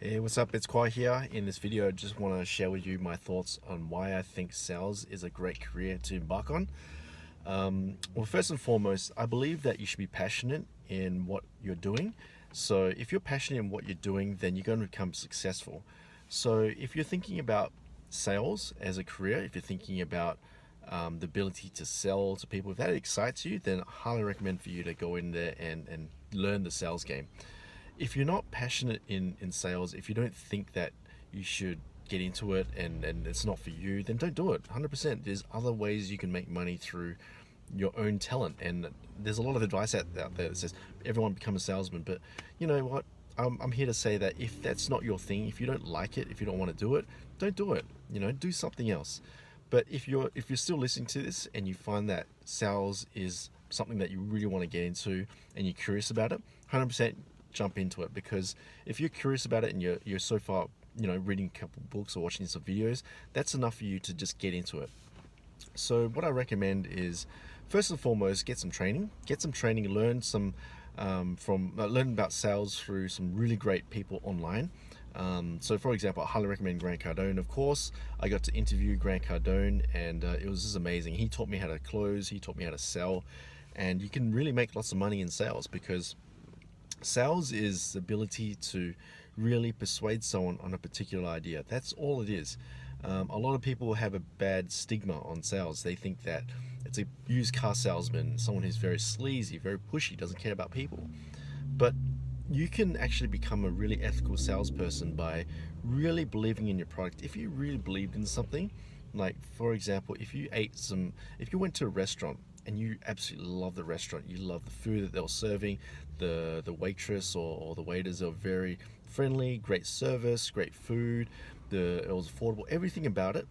Hey, what's up? It's Khoa here. In this video, I just want to share with you my thoughts on why I think sales is a great career to embark on. Well, first and foremost, I believe that you should be passionate in what you're doing. So, if you're passionate in what you're doing, then you're going to become successful. So, if you're thinking about sales as a career, if you're thinking about the ability to sell to people, if that excites you, then I highly recommend for you to go in there and learn the sales game. If you're not passionate in sales, if you don't think that you should get into it and it's not for you, then don't do it. 100%. There's other ways you can make money through your own talent. And there's a lot of advice out there that says everyone become a salesman. But you know what? I'm here to say that if that's not your thing, if you don't like it, if you don't want to do it, don't do it. Do something else. But if you're still listening to this and you find that sales is something that you really want to get into and you're curious about it, 100% jump into it. Because if you're curious about it and you're so far, reading a couple books or watching some videos, that's enough for you to just get into it. So what I recommend is, first and foremost, get some training. Learn some learn about sales through some really great people online. So for example, I highly recommend Grant Cardone. Of course, I got to interview Grant Cardone, and it was just amazing. He taught me how to close. He taught me how to sell, and you can really make lots of money in sales, because sales is the ability to really persuade someone on a particular idea. That's all it is. A lot of people have a bad stigma on sales. They think that it's a used car salesman, someone who's very sleazy, very pushy, doesn't care about people. But you can actually become a really ethical salesperson by really believing in your product. If you really believed in something, like for example, if you went to a restaurant and you absolutely love the restaurant, you love the food that they were serving, the waitress or the waiters are very friendly, great service, great food, it was affordable, everything about it,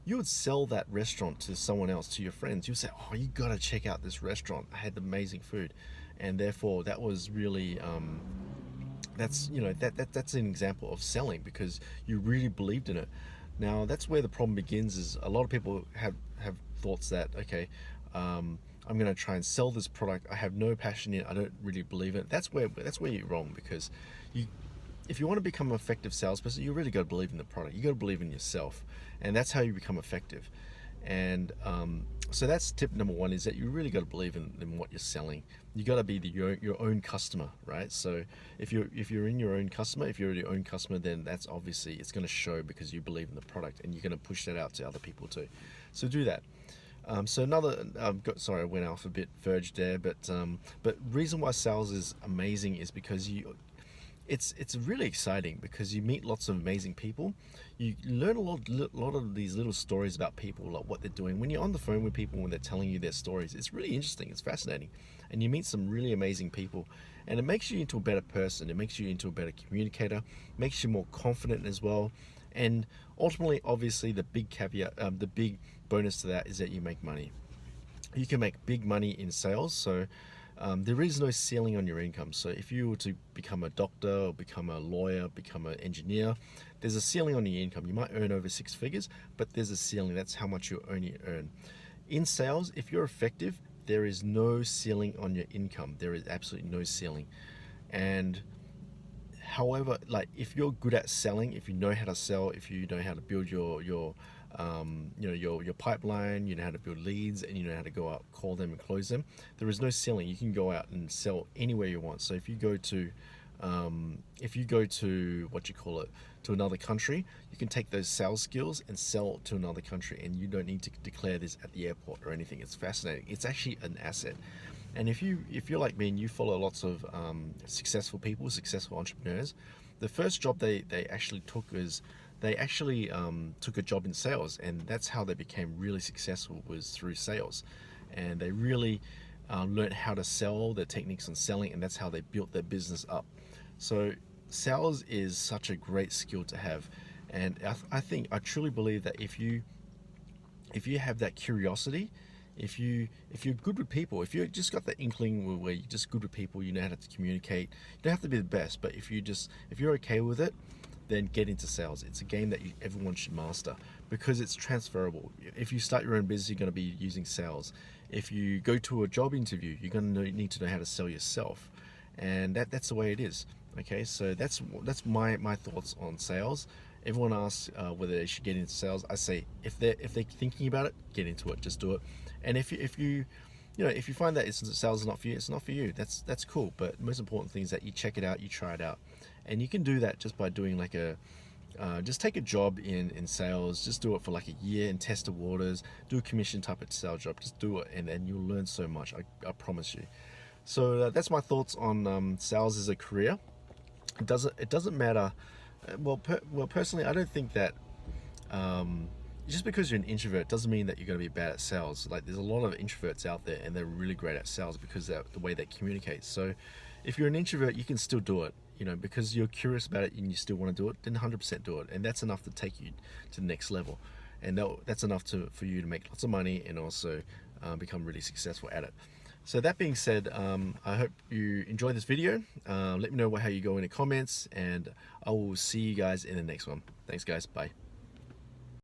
you would sell that restaurant to someone else, to your friends. You would say, "Oh, you gotta check out this restaurant. I had amazing food," and therefore that was really that's an example of selling, because you really believed in it. Now that's where the problem begins. Is a lot of people have thoughts that, okay, I'm going to try and sell this product. I have no passion in it. I don't really believe it. That's where you're wrong, because you if you want to become an effective salesperson, you really got to believe in the product. You got to believe in yourself, and that's how you become effective. And so that's tip number one, is that you really got to believe in what you're selling. You got to be your own customer, right? So if you're in your own customer, if you're your own customer, then that's obviously, it's going to show, because you believe in the product and you're going to push that out to other people too. So do that. So another, sorry, I went off a bit verged there, but reason why sales is amazing is because it's really exciting, because you meet lots of amazing people. You learn a lot of these little stories about people, like what they're doing. When you're on the phone with people, when they're telling you their stories, it's really interesting. It's fascinating, and you meet some really amazing people, and it makes you into a better person. It makes you into a better communicator. Makes you more confident as well. And ultimately, obviously, the big caveat, the big bonus to that is that you make money. You can make big money in sales. So there is no ceiling on your income. So if you were to become a doctor or become a lawyer, become an engineer, there's a ceiling on your income. You might earn over six figures, but there's a ceiling. That's how much you only earn. In sales, if you're effective, there is no ceiling on your income. There is absolutely no ceiling. And however, like, if you're good at selling, if you know how to sell, if you know how to build your pipeline, you know how to build leads, and you know how to go out, call them, and close them, there is no ceiling. You can go out and sell anywhere you want. So if you go to what you call it, to another country, you can take those sales skills and sell to another country, and you don't need to declare this at the airport or anything. It's fascinating. It's actually an asset. And if you're like me and you follow lots of successful people, successful entrepreneurs, the first job they actually took is they actually took a job in sales, and that's how they became really successful, was through sales. And they really learned how to sell, their techniques on selling, and that's how they built their business up. So sales is such a great skill to have, and I truly believe that if you have that curiosity, if you're good with people, if you just got that inkling where you're just good with people, you know how to communicate. You don't have to be the best, but if you're okay with it, then get into sales. It's a game that everyone should master, because it's transferable. If you start your own business, you're going to be using sales. If you go to a job interview, you're going to need to know how to sell yourself. and that's the way it is. Okay, so that's my thoughts on sales. Everyone asks whether they should get into sales. I say if they're thinking about it, get into it. Just do it. And if you find that sales is not for you, it's not for you. That's cool. But the most important thing is that you check it out, you try it out, and you can do that just by doing like just take a job in sales. Just do it for like a year and test the waters. Do a commission type of sales job. Just do it, and you'll learn so much. I promise you. So that's my thoughts on sales as a career. It doesn't matter. Well, personally, I don't think that just because you're an introvert doesn't mean that you're going to be bad at sales. Like, there's a lot of introverts out there, and they're really great at sales because the way they communicate. So, if you're an introvert, you can still do it. Because you're curious about it and you still want to do it, then 100% do it, and that's enough to take you to the next level, and that's enough for you to make lots of money and also become really successful at it. So that being said, I hope you enjoyed this video. Let me know how you go in the comments, and I will see you guys in the next one. Thanks, guys. Bye.